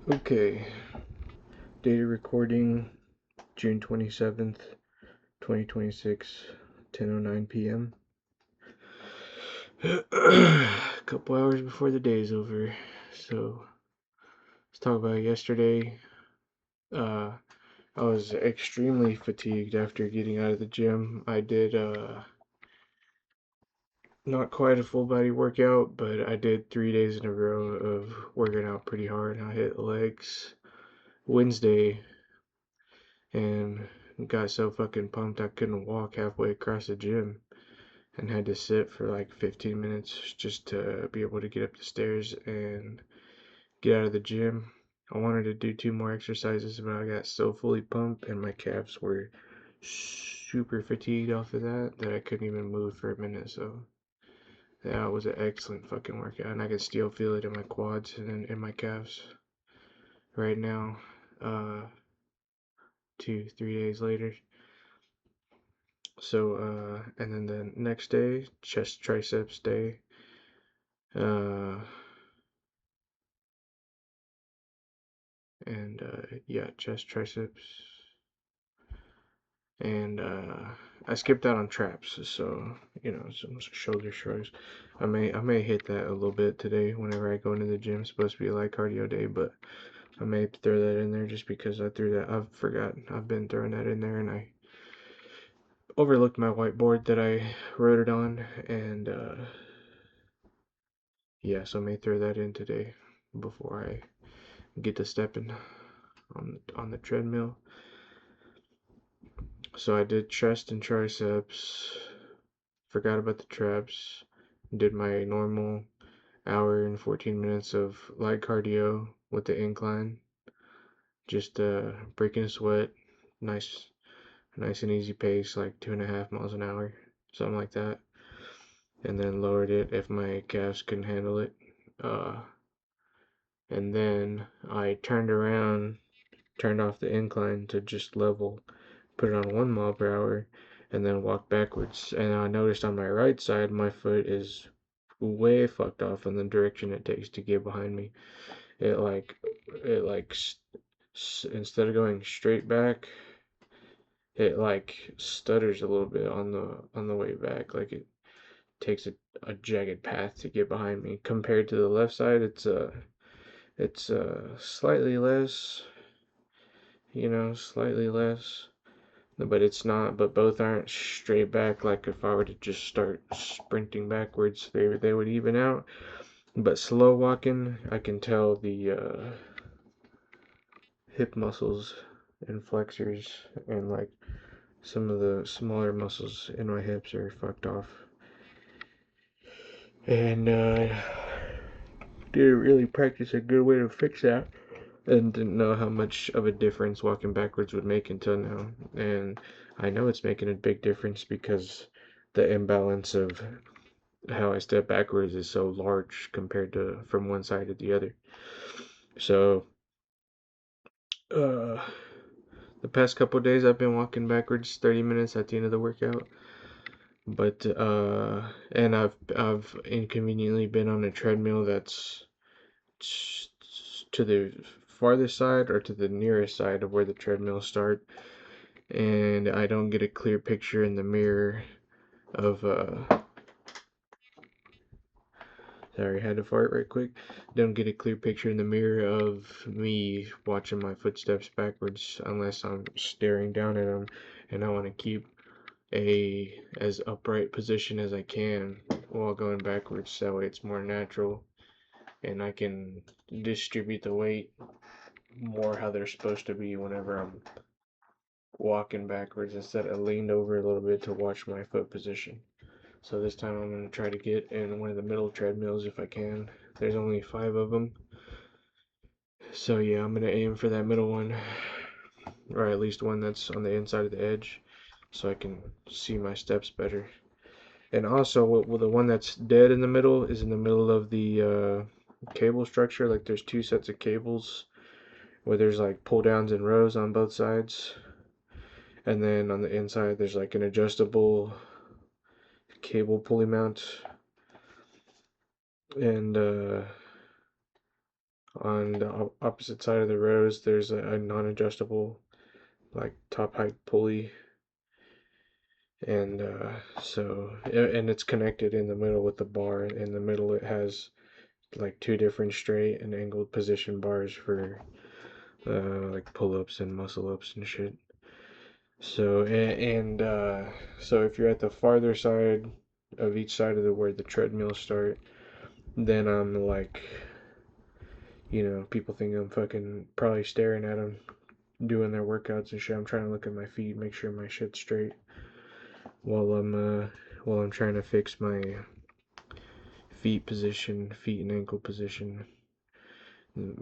Okay, data recording June 27th, 2026, 10:09 p.m. A couple hours before the day's over. So, let's talk about yesterday. Uh, I was extremely fatigued after getting out of the gym. I did not quite a full body workout, but I did 3 days in a row of working out pretty hard. I hit legs Wednesday and got so fucking pumped I couldn't walk halfway across the gym and had to sit for like 15 minutes just to be able to get up the stairs and get out of the gym. I wanted to do two more exercises, but I got so fully pumped and my calves were super fatigued off of that I couldn't even move for a minute. So that was an excellent fucking workout, and I can still feel it in my quads and in my calves right now. 2-3 days later. So, and then the next day, chest triceps day. Uh, yeah, chest triceps. And I skipped out on traps, so some shoulder shrugs. I may hit that a little bit today whenever I go into the gym. It's supposed to be a light cardio day, but I may throw that in there just because I threw that. I've forgotten. I've been throwing that in there, and I overlooked my whiteboard that I wrote it on, and yeah, so I may throw that in today before I get to stepping on the treadmill. So I did chest and triceps, forgot about the traps, did my normal hour and 14 minutes of light cardio with the incline, just breaking a sweat, nice and easy pace, like 2.5 miles an hour, something like that, and then lowered it if my calves couldn't handle it. Uh, and then I turned around, turned off the incline to just level, put it on 1 mile per hour, and then walked backwards. And I noticed on my right side, my foot is way fucked off in the direction it takes to get behind me. It like instead of going straight back, it like stutters a little bit on the way back. Like it takes a jagged path to get behind me. Compared to the left side, it's slightly less, slightly less. But it's not. But both aren't straight back. Like if I were to just start sprinting backwards, they would even out. But slow walking, I can tell the hip muscles and flexors and like some of the smaller muscles in my hips are fucked off. And didn't really practice a good way to fix that. And didn't know how much of a difference walking backwards would make until now. And I know it's making a big difference because the imbalance of how I step backwards is so large compared to from one side to the other. So, uh, the past couple of days I've been walking backwards 30 minutes at the end of the workout. But and I've inconveniently been on a treadmill that's to the farthest side or to the nearest side of where the treadmills start, and I don't get a clear picture in the mirror of sorry, I had to fart right quick. Don't get a clear picture in the mirror of me watching my footsteps backwards unless I'm staring down at them, and I want to keep a as upright position as I can while going backwards. That way it's more natural and I can distribute the weight more how they're supposed to be whenever I'm walking backwards instead of leaned over a little bit to watch my foot position. So this time I'm going to try to get in one of the middle treadmills if I can. There's only 5 of them. So yeah, I'm going to aim for that middle one, or at least one that's on the inside of the edge, so I can see my steps better. And also, the one that's dead in the middle is in the middle of the cable structure. Like there's two sets of cables where there's like pull downs and rows on both sides. And then on the inside, there's like an adjustable cable pulley mount. And On the opposite side of the rows, there's a non-adjustable like top height pulley, and and it's connected in the middle with the bar. In the middle, it has like two different straight and angled position bars for like pull-ups and muscle-ups and shit. So so if you're at the farther side of each side of the where the treadmills start, then I'm like, people think I'm fucking probably staring at them doing their workouts and shit. I'm trying to look at my feet, make sure my shit's straight while I'm trying to fix my feet and ankle position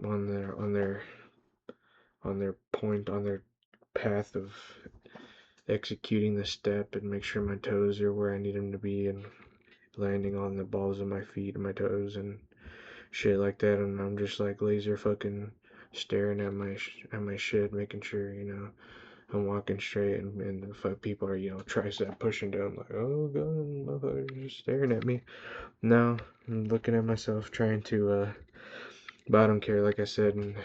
on their point, on their path of executing the step, and make sure my toes are where I need them to be and landing on the balls of my feet and my toes and shit like that. And I'm just like laser fucking staring at my shit, making sure I'm walking straight, and the people are tricep pushing down like, oh god, motherfuckers just staring at me. No, I'm looking at myself, trying to but I don't care. Like I said in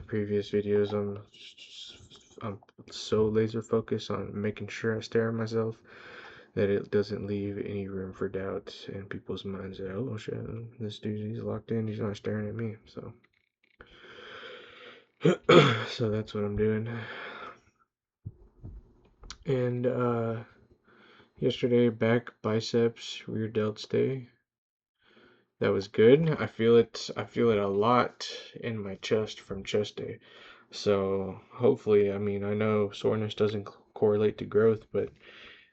previous videos, I'm so laser focused on making sure I stare at myself that it doesn't leave any room for doubt in people's minds that, oh shit, this dude, he's locked in, he's not staring at me. So so that's what I'm doing. And yesterday, back, biceps, rear delts day. That was good. I feel it a lot in my chest from chest day. So hopefully, I mean, I know soreness doesn't correlate to growth, but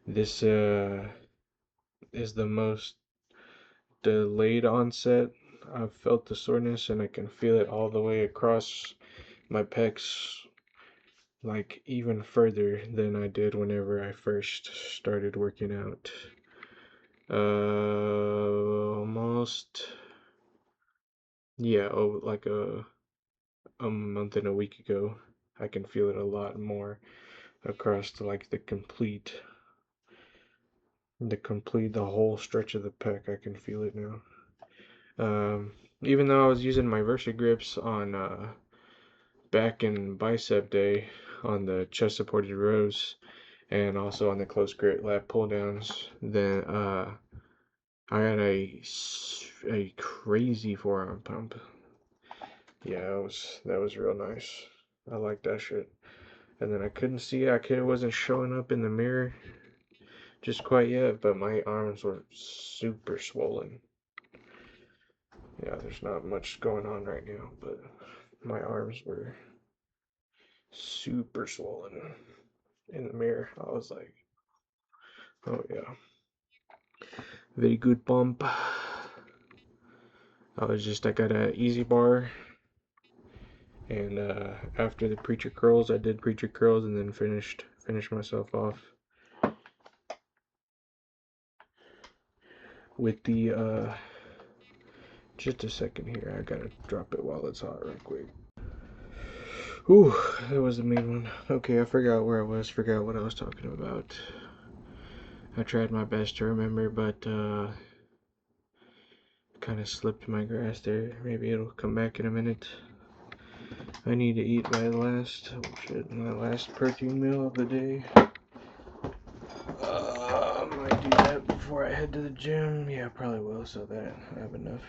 this is the most delayed onset. I've felt the soreness, and I can feel it all the way across my pecs, like even further than I did whenever I first started working out. Almost, yeah, like a month and a week ago. I can feel it a lot more across like the whole stretch of the pec. I can feel it now. Even though I was using my Versa grips on back in bicep day on the chest supported rows and also on the close grip lat pull downs, then I had a crazy forearm pump. Yeah, that was real nice. I like that shit. And then I couldn't see it. It wasn't showing up in the mirror just quite yet, but my arms were super swollen. Yeah, there's not much going on right now, but my arms were super swollen in the mirror. I was like, oh yeah, very good pump. I got a easy bar, and after the preacher curls, I did preacher curls, and then finished myself off with the just a second here. I gotta drop it while it's hot, real quick. Ooh, that was the main one. Okay, I forgot where I was. Forgot what I was talking about. I tried my best to remember, but kind of slipped my grass there. Maybe it'll come back in a minute. I need to eat my last protein meal of the day. I might do that before I head to the gym. Yeah, probably will, so that I have enough.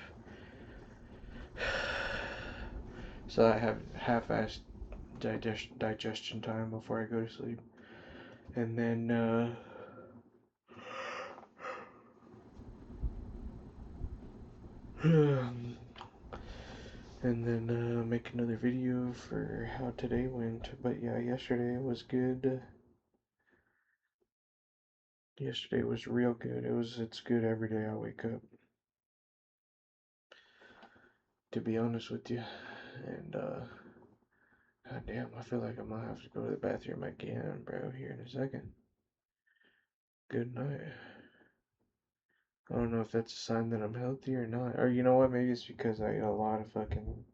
So I have half-assed digestion time before I go to sleep. And then, make another video for how today went. But yeah, yesterday was good. Yesterday was real good. It's good every day I wake up, to be honest with you. And god damn, I feel like I'm gonna have to go to the bathroom again, bro, here in a second. Good night. I don't know if that's a sign that I'm healthy or not. Or you know what, maybe it's because I ate a lot of fucking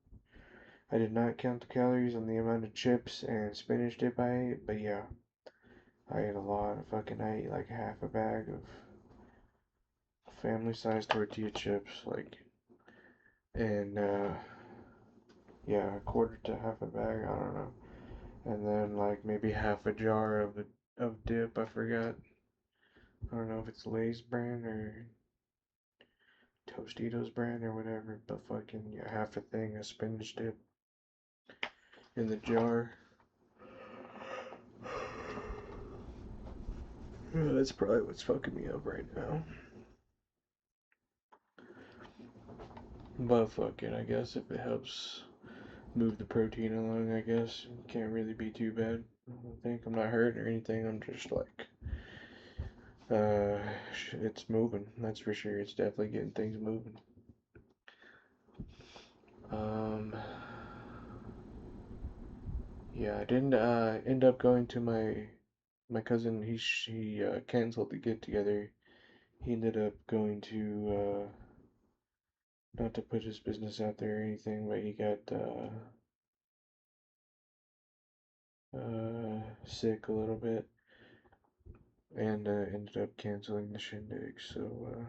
I did not count the calories on the amount of chips and spinach dip I ate, but yeah. I ate a lot of I ate like half a bag of family sized tortilla chips, like, and Yeah, a quarter to half a bag, I don't know. And then like maybe half a jar of dip, I forgot. I don't know if it's Lay's brand or Tostitos brand or whatever, but fucking yeah, half a thing of spinach dip in the jar. Yeah, that's probably what's fucking me up right now. But fuck it, I guess if it helps move the protein along, I guess it can't really be too bad. I don't think I'm not hurting or anything. I'm just like, uh, it's moving. That's for sure. It's definitely getting things moving. Um, yeah, I didn't end up going to my cousin. He canceled the get together. He ended up going to not to put his business out there or anything, but he got sick a little bit and ended up canceling the shindig. So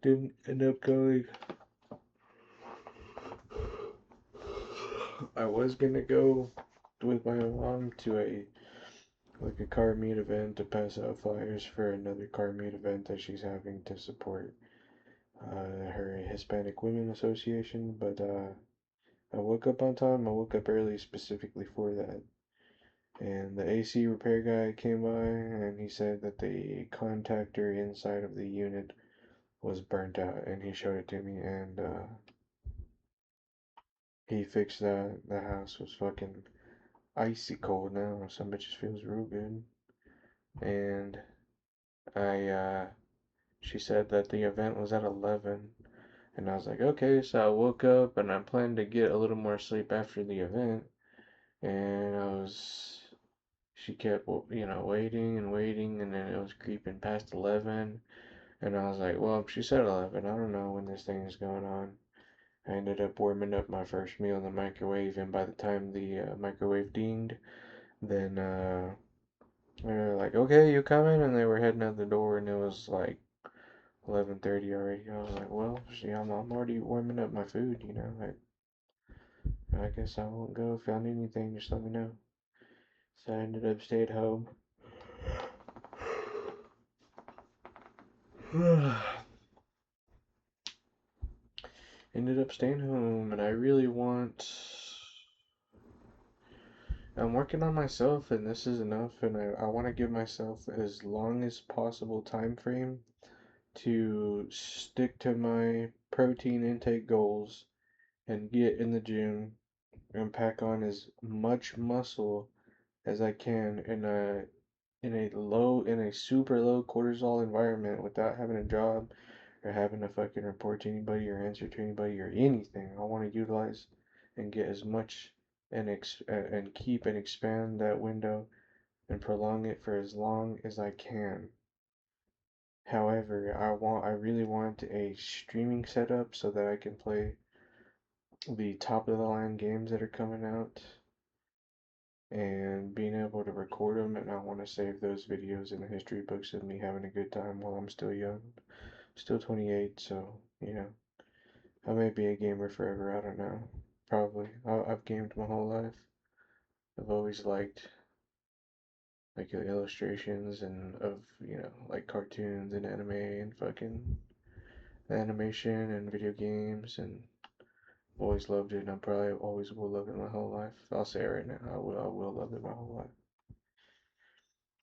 didn't end up going. I was gonna go with my mom to a car meet event to pass out flyers for another car meet event that she's having to support her Hispanic Women Association, but I woke up on time. I woke up early specifically for that. And the AC repair guy came by and he said that the contactor inside of the unit was burnt out, and he showed it to me, and he fixed that. The house was fucking icy cold now. Some bitches feels real good. And I she said that the event was at 11, and I was like, okay. So I woke up and I planned to get a little more sleep after the event, and she kept, waiting and waiting, and then it was creeping past 11, and I was like, well, she said 11. I don't know when this thing is going on. I ended up warming up my first meal in the microwave, and by the time the microwave dinged, then they were like, "Okay, you coming?" And they were heading out the door, and it was like 11:30 already. I was like, "Well, see, I'm already warming up my food, you know. I guess I won't go. If y'all need anything, just let me know." So I ended up staying home. Ended up staying home, and I really want. I'm working on myself, and this is enough, and I want to give myself as long as possible time frame to stick to my protein intake goals and get in the gym and pack on as much muscle as I can in a super low cortisol environment without having a job or having to fucking report to anybody or answer to anybody or anything. I want to utilize and get as much and keep and expand that window and prolong it for as long as I can. However, I really want a streaming setup so that I can play the top of the line games that are coming out and being able to record them, and I want to save those videos in the history books of me having a good time while I'm still young. Still 28, so I may be a gamer forever, I don't know. Probably. I've gamed my whole life. I've always liked like the illustrations and of, like cartoons and anime and fucking animation and video games, and always loved it, and I probably always will love it my whole life. I'll say it right now. I will love it my whole life.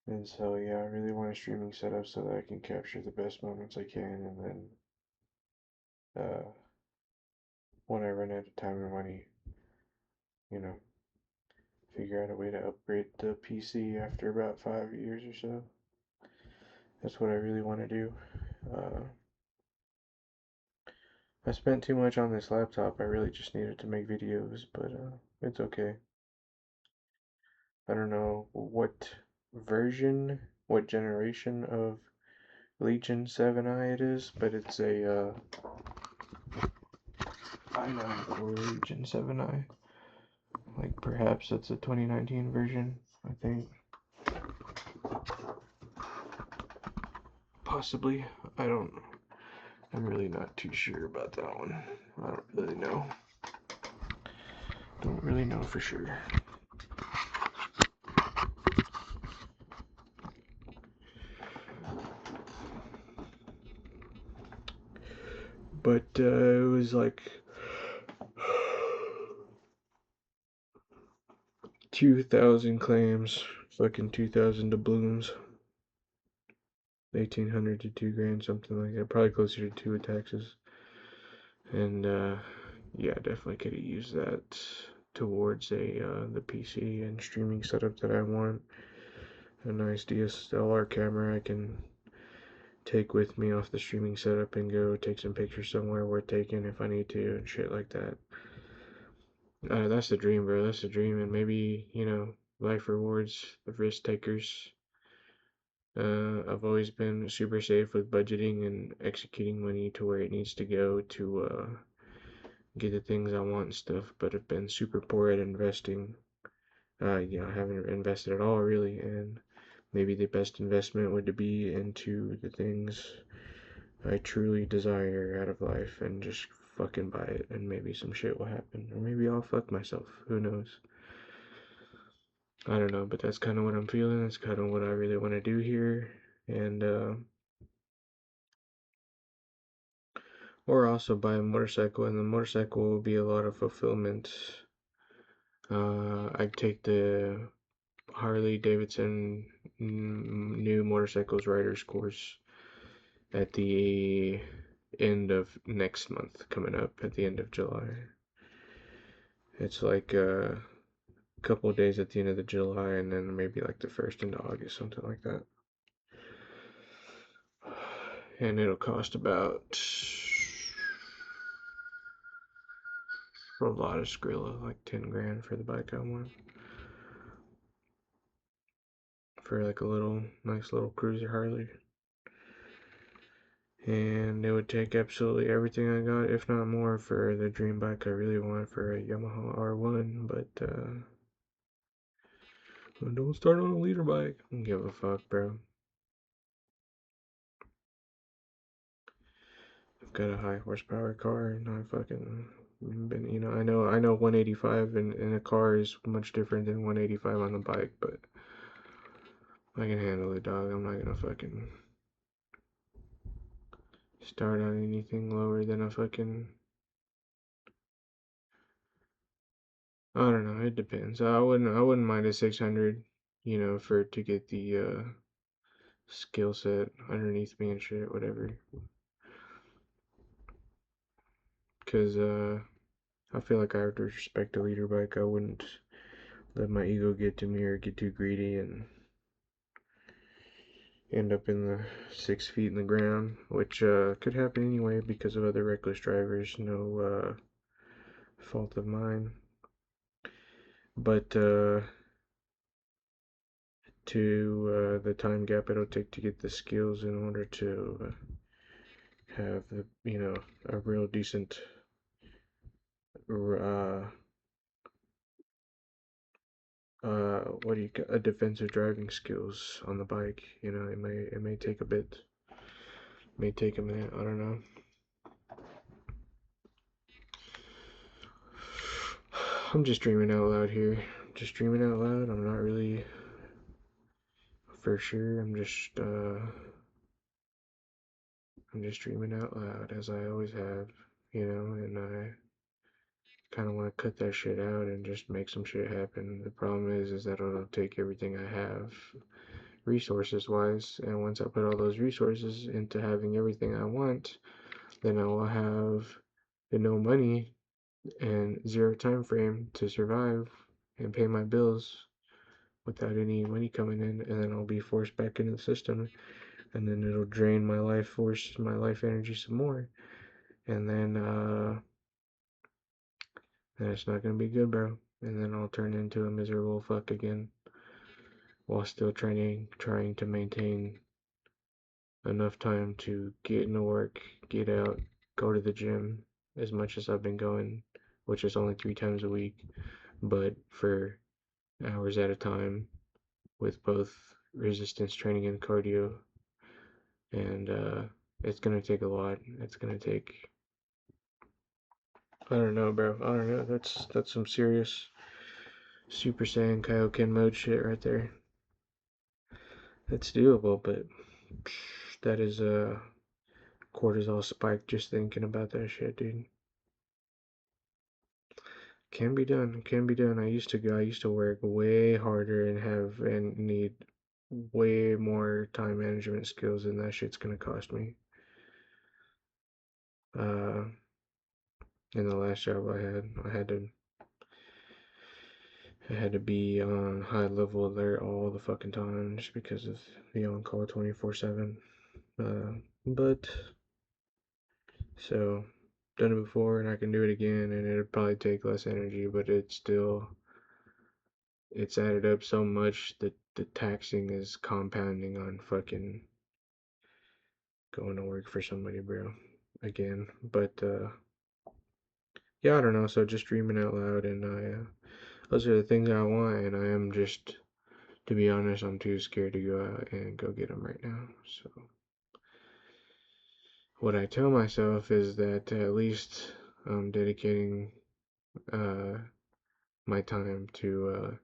And so yeah, I really want a streaming setup so that I can capture the best moments I can, and then when I run out of time and money, you know, figure out a way to upgrade the PC after about 5 years or so. That's what I really want to do. Uh, I spent too much on this laptop. I really just needed to make videos, but it's okay. I don't know what generation of Legion 7i it is, but it's a i9 Core Legion 7i. Like perhaps it's a 2019 version, I think. Possibly. I'm really not too sure about that one. I don't really know. Don't really know for sure. But it was like 2,000 clams, fucking 2,000 doubloons, 1,800 to 2 grand, something like that. Probably closer to 2 with taxes. And yeah, definitely could have used that towards the PC and streaming setup that I want. A nice DSLR camera I can take with me off the streaming setup and go take some pictures somewhere worth taking if I need to and shit like that. That's the dream, bro. That's the dream, and maybe life rewards the risk takers. I've always been super safe with budgeting and executing money to where it needs to go to get the things I want and stuff, but I've been super poor at investing. I haven't invested at all really, and maybe the best investment would be into the things I truly desire out of life and just fucking buy it, and maybe some shit will happen, or maybe I'll fuck myself. Who knows? I don't know, but that's kind of what I'm feeling. That's kind of what I really want to do here, and or also buy a motorcycle, and the motorcycle will be a lot of fulfillment. I'd take the Harley Davidson new motorcycles riders course at the end of next month, coming up at the end of July. It's like a couple of days at the end of the July, and then maybe like the first into August, something like that. And it'll cost about a lot of Skrilla, like 10 grand for the bike I want. For like a little, nice little cruiser Harley. And it would take absolutely everything I got, if not more, for the dream bike I really want for a Yamaha R1, but don't start on a leader bike. I don't give a fuck, bro. I've got a high horsepower car, and I fucking been, I know 185 in a car is much different than 185 on the bike, but I can handle it, dog. I'm not gonna fucking start on anything lower than a fucking. I don't know. It depends. I wouldn't mind a 600, for to get the skill set underneath me and shit, whatever. Cause I feel like I have to respect a leader bike. I wouldn't let my ego get to me or get too greedy and end up in the 6 feet in the ground, which could happen anyway because of other reckless drivers. No fault of mine. But to the time gap it'll take to get the skills in order to have a real decent what do you a defensive driving skills on the bike. It may take a bit, may take a minute. I don't know. I'm just dreaming out loud here. Just dreaming out loud. I'm not really for sure. I'm just dreaming out loud as I always have, and I kind of want to cut that shit out and just make some shit happen. The problem is that it'll take everything I have, resources wise, and once I put all those resources into having everything I want, then I will have no money and zero time frame to survive and pay my bills without any money coming in, and then I'll be forced back into the system, and then it'll drain my life force, my life energy some more, and then it's not gonna be good, bro. And then I'll turn into a miserable fuck again, while still trying to maintain enough time to get into work, get out, go to the gym as much as I've been going, which is only 3 times a week, but for hours at a time with both resistance training and cardio. And it's gonna take a lot. It's gonna take I don't know, bro. I don't know. That's some serious Super Saiyan Kaioken mode shit right there. That's doable, but that is a cortisol spike just thinking about that shit, dude. Can be done. Can be done. I used to work way harder and need way more time management skills than that shit's gonna cost me. Uh, in the last job I had to be on high level alert all the fucking time just because of the on call 24/7. But so done it before and I can do it again and it'd probably take less energy, but it's added up so much that the taxing is compounding on fucking going to work for somebody, bro. Again, but yeah, I don't know. So just dreaming out loud, and those are the things I want, and I am just, to be honest, I'm too scared to go out and go get them right now. So what I tell myself is that at least I'm dedicating uh my time to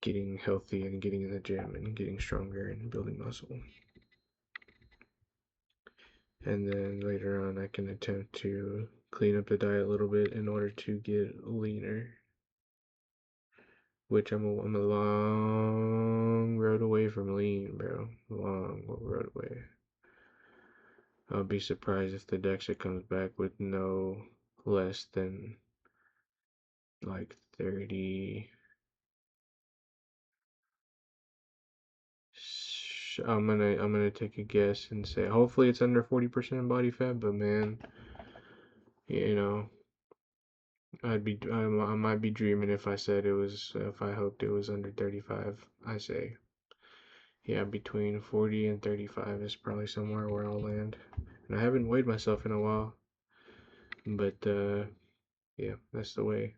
getting healthy and getting in the gym and getting stronger and building muscle. And then later on, I can attempt to clean up the diet a little bit in order to get leaner, which I'm a long road away from lean, bro. Long road away. I'll be surprised if the DEXA comes back with no less than like 30. I'm gonna take a guess and say hopefully it's under 40% body fat, but man, you know, I might be dreaming if I said it was if I hoped it was under 35. I say yeah, between 40 and 35 is probably somewhere where I'll land. And I haven't weighed myself in a while, but yeah, that's the way.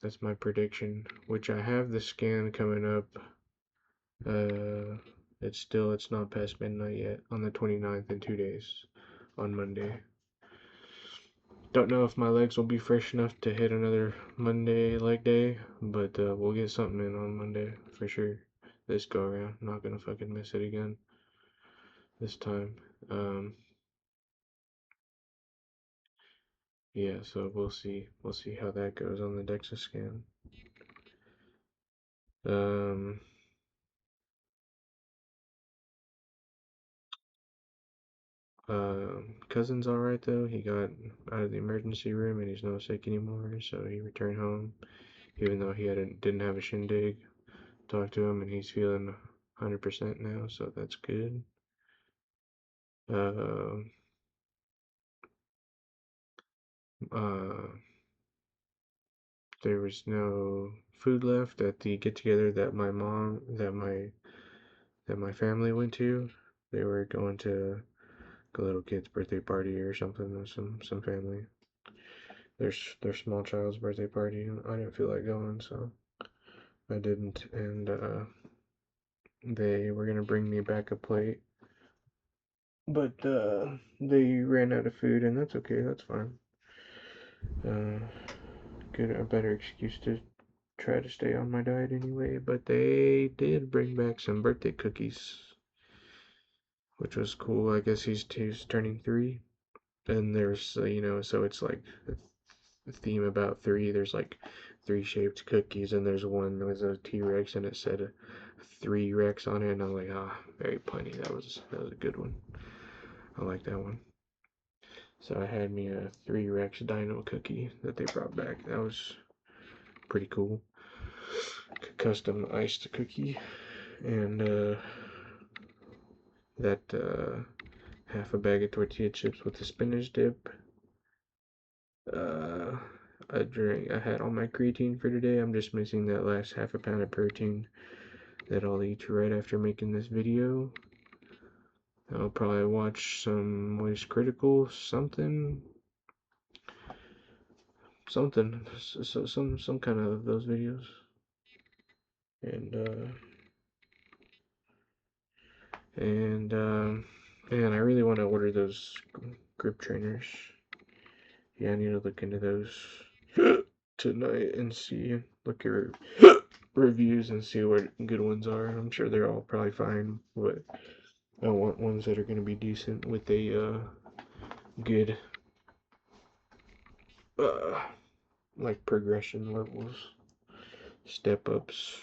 That's my prediction, which I have the scan coming up. Uh, it's not past midnight yet on the 29th in 2 days on Monday. Don't know if my legs will be fresh enough to hit another Monday leg day, but we'll get something in on Monday for sure. This go around, not gonna fucking miss it again this time. Um, yeah, so we'll see. We'll see how that goes on the DEXA scan. Um, Cousin's all right though. He got out of the emergency room and he's not sick anymore, so he returned home, even though didn't have a shindig. Talked to him and he's feeling 100% now, so that's good. Uh, uh, there was no food left at the get together that my family went to. They were going to a little kid's birthday party or something with some family. Their small child's birthday party. I didn't feel like going, so I didn't. And they were gonna bring me back a plate, but they ran out of food, and that's okay. That's fine. Uh, Good a better excuse to try to stay on my diet anyway. But they did bring back some birthday cookies, which was cool. I guess he's turning 3, and there's so it's like a theme about 3. There's like 3 shaped cookies, and there's one that was a T-Rex, and it said 3 Rex on it, and I'm like, very punny. That was a good one. I like that one. So I had me a 3 Rex Dino cookie that they brought back. That was pretty cool. Custom iced cookie, and that half a bag of tortilla chips with the spinach dip. Uh, I had all my creatine for today. I'm just missing that last half a pound of protein that I'll eat right after making this video. I'll probably watch some Moist Critical something, some kind of those videos, and and man, I really want to order those grip trainers. Yeah, I need to look into those tonight and see, look at reviews and see what good ones are. I'm sure they're all probably fine, but I want ones that are going to be decent with a good uh, like progression levels, step ups.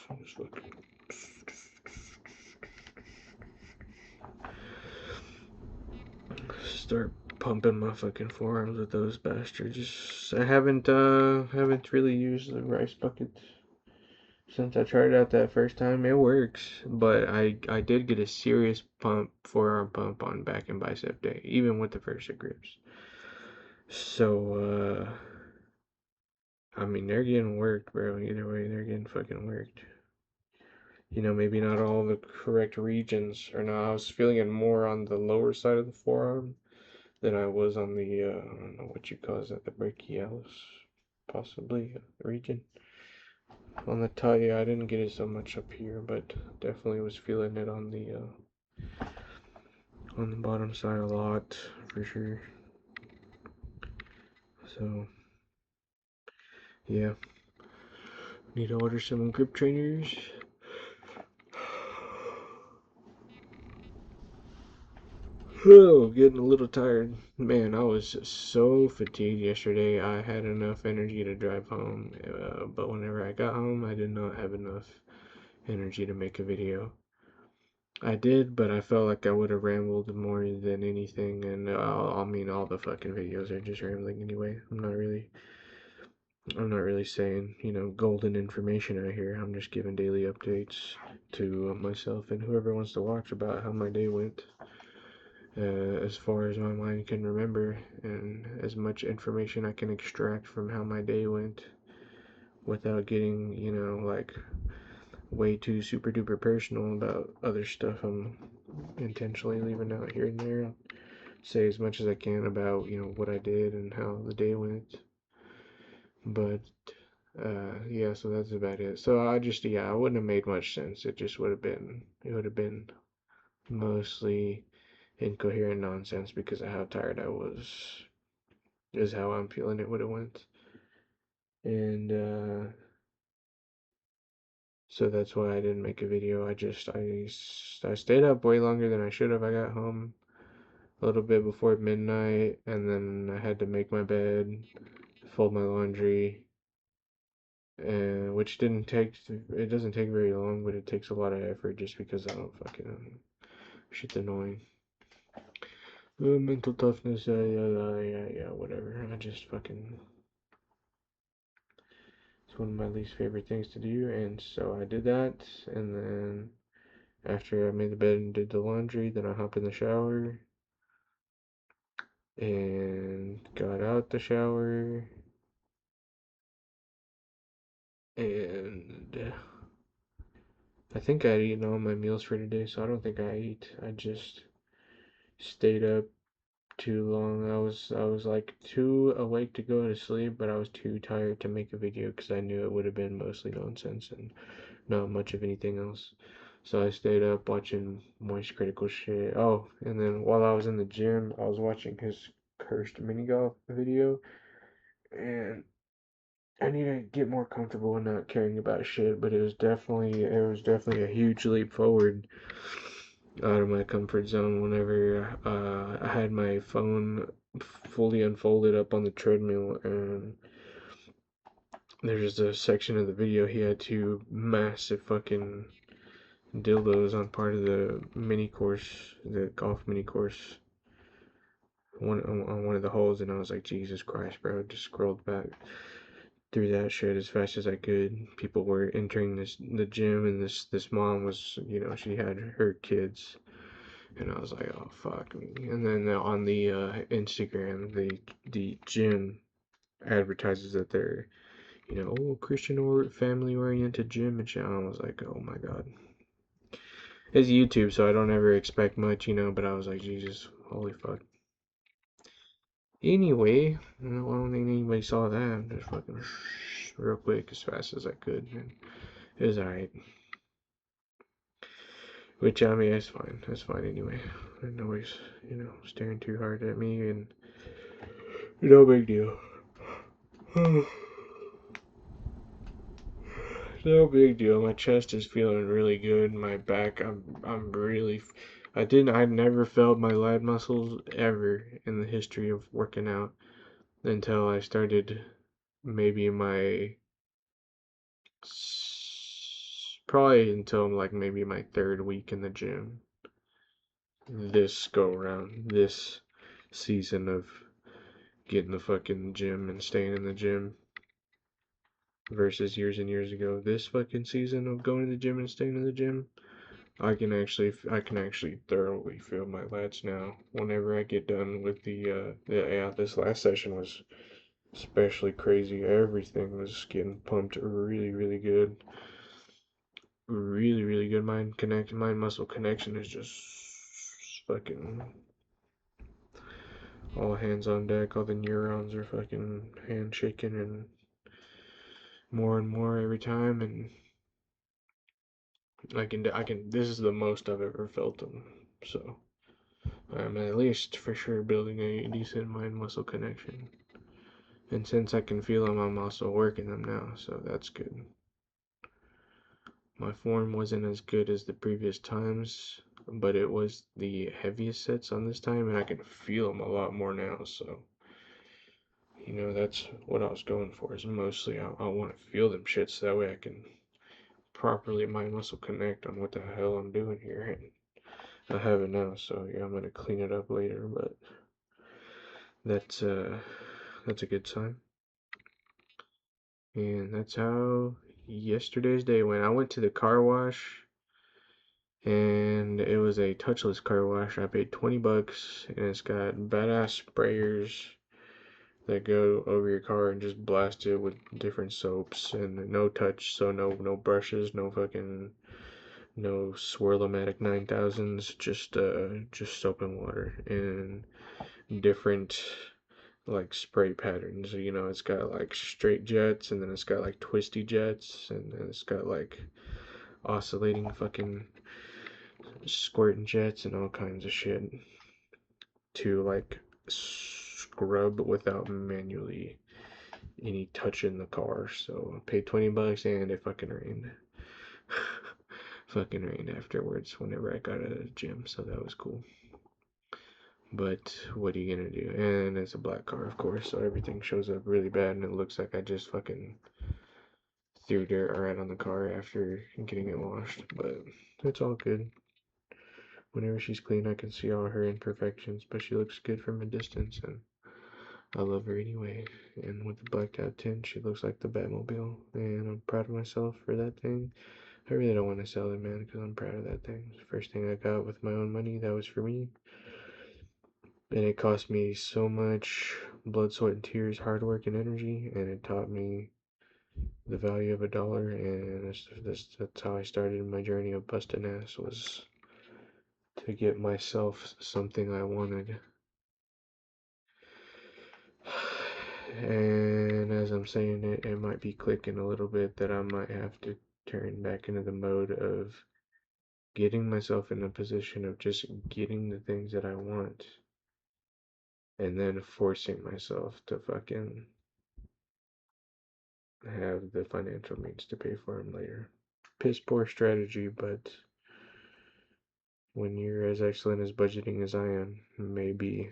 Start pumping my fucking forearms with those bastards. I haven't really used the rice bucket since I tried it out that first time. It works, but I did get a serious forearm pump on back and bicep day, even with the first set grips. So I mean, they're getting worked, bro. Either way, they're getting fucking worked. Maybe not all the correct regions, or no, I was feeling it more on the lower side of the forearm than I was on the, I don't know what you call that, the brachialis, possibly, region. On the tie, yeah, I didn't get it so much up here, but definitely was feeling it on the bottom side a lot, for sure. So, yeah. Need to order some grip trainers. Oh, getting a little tired. Man, I was so fatigued yesterday. I had enough energy to drive home, but whenever I got home, I did not have enough energy to make a video. I did, but I felt like I would have rambled more than anything, and I mean, all the fucking videos are just rambling anyway. I'm not really saying, golden information out here. I'm just giving daily updates to myself and whoever wants to watch about how my day went. As far as my mind can remember, and as much information I can extract from how my day went without getting, like way too super duper personal about other stuff I'm intentionally leaving out here and there. Say as much as I can about, what I did and how the day went. But, yeah, so that's about it. So I wouldn't have made much sense. It would have been mostly incoherent nonsense because of how tired I was, is how I'm feeling it would have went. And so that's why I didn't make a video. I stayed up way longer than I should have. I got home a little bit before midnight, and then I had to make my bed, fold my laundry, and which it doesn't take very long, but it takes a lot of effort just because I don't fucking shit's annoying. Mental toughness, yeah, whatever. I just fucking It's one of my least favorite things to do, and so I did that, and then after I made the bed and did the laundry, then I hopped in the shower and got out the shower and I think I'd eaten all my meals for today, so I don't think I ate. I just stayed up too long. I was like too awake to go to sleep, but I was too tired to make a video because I knew it would have been mostly nonsense and not much of anything else. So I stayed up watching Moist Critical shit. Oh, and then while I was in the gym, I was watching his cursed mini golf video, and I need to get more comfortable in not caring about shit. But it was definitely a huge leap forward out of my comfort zone whenever I had my phone fully unfolded up on the treadmill, and there's a section of the video he had two massive fucking dildos on part of the mini course, the golf mini course, on one of the holes, and I was like, Jesus Christ, bro! Just scrolled back through that shit as fast as I could. People were entering the gym, and this mom was, she had her kids, and I was like, oh fuck me. And then on the Instagram, the gym advertises that they're, Christian or family oriented gym and shit. And I was like, oh my god. It's YouTube, so I don't ever expect much, but I was like, Jesus, holy fuck. Anyway, I don't think anybody saw that. I'm just fucking real quick as fast as I could, and it was alright. Which, I mean, it's fine. It's fine anyway. Nobody's, staring too hard at me, and no big deal. No big deal. My chest is feeling really good. My back, I'm really. I never felt my lat muscles ever in the history of working out until I started maybe my probably until like maybe my third week in the gym. This go around, this season of getting the fucking gym and staying in the gym versus years and years ago. This fucking season of going to the gym and staying in the gym, I can actually thoroughly feel my lats now. Whenever I get done with yeah, this last session was especially crazy. Everything was getting pumped really, really good. Really, really good mind muscle connection is just fucking all hands on deck. All the neurons are fucking handshaking and more every time, and this is the most I've ever felt them. So I'm at least for sure building a decent mind muscle connection. And since I can feel them, I'm also working them now, so that's good. My form wasn't as good as the previous times, but it was the heaviest sets on this time, and I can feel them a lot more now, so that's what I was going for. Is mostly I want to feel them shits so that way I can properly mind muscle connect on what the hell I'm doing here, and I have it now, so yeah, I'm gonna clean it up later, but that's uh that's a good sign. And that's how yesterday's day went. I went to the car wash and it was a touchless car wash. I paid $20 and it's got badass sprayers that go over your car and just blast it with different soaps and no touch, so no brushes, no fucking no Swirlomatic 9000s, just soap and water and different like spray patterns. It's got like straight jets and then it's got like twisty jets and then it's got like oscillating fucking squirting jets and all kinds of shit to like scrub without manually any touching the car. So I paid $20 and it fucking rained. Fucking rained afterwards whenever I got out of the gym, so that was cool. But what are you gonna do? And it's a black car, of course, so everything shows up really bad and it looks like I just fucking threw dirt right on the car after getting it washed. But it's all good. Whenever she's clean, I can see all her imperfections, but she looks good from a distance, and I love her anyway. And with the blacked out tint, she looks like the Batmobile, and I'm proud of myself for that thing. I really don't want to sell it, man, because I'm proud of that thing. It's the first thing I got with my own money, that was for me. And it cost me so much blood, sweat, and tears, hard work, and energy, and it taught me the value of a dollar. And that's how I started my journey of busting ass, was to get myself something I wanted. And as I'm saying it, it might be clicking a little bit that I might have to turn back into the mode of getting myself in a position of just getting the things that I want and then forcing myself to fucking have the financial means to pay for them later. Piss poor strategy, but when you're as excellent as budgeting as I am, maybe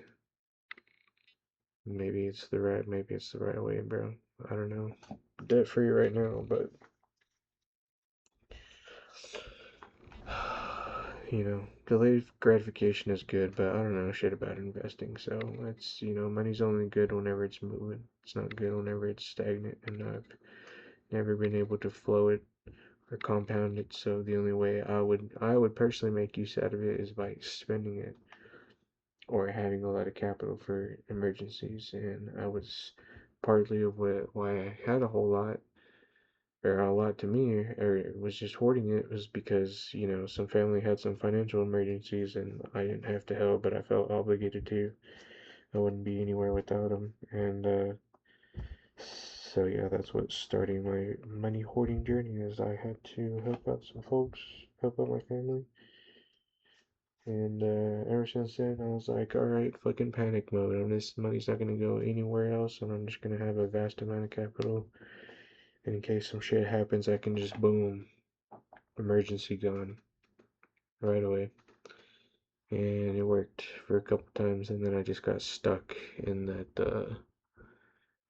it's the right way, bro. I don't know. Debt free right now, but delayed gratification is good, but I don't know shit about investing. So money's only good whenever it's moving. It's not good whenever it's stagnant, and I've never been able to flow it or compound it. So the only way I would personally make use out of it is by spending it or having a lot of capital for emergencies. And I was partly of why I had a whole lot or a lot to me, or was just hoarding it, was because some family had some financial emergencies and I didn't have to help, but I felt obligated to. I wouldn't be anywhere without them, and so yeah, that's what starting my money hoarding journey is. I had to help out some folks, help out my family, And ever since then, I was like, alright, fucking panic mode. And this money's not gonna go anywhere else, and I'm just gonna have a vast amount of capital. And in case some shit happens, I can just boom, emergency gone right away. And it worked for a couple times, and then I just got stuck in that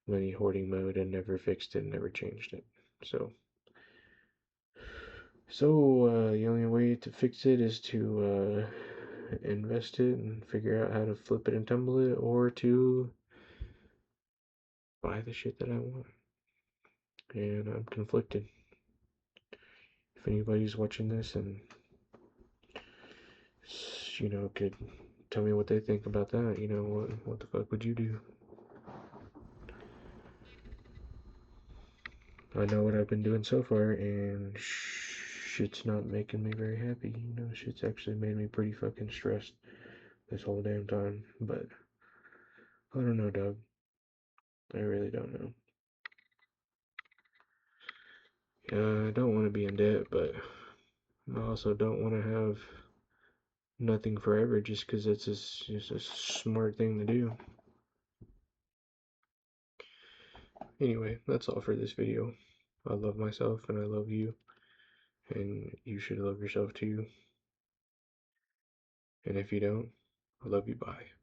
money hoarding mode and never fixed it, never changed it. So, the only way to fix it is to invest it and figure out how to flip it and tumble it, or to buy the shit that I want. And I'm conflicted. If anybody's watching this and could tell me what they think about that, what the fuck would you do? I know what I've been doing so far, and shit's not making me very happy. Shit's actually made me pretty fucking stressed this whole damn time. But I don't know, dog. I really don't know. I don't want to be in debt, but I also don't want to have nothing forever just because it's just a smart thing to do. Anyway, that's all for this video. I love myself and I love you, and you should love yourself too. And if you don't, I love you. Bye.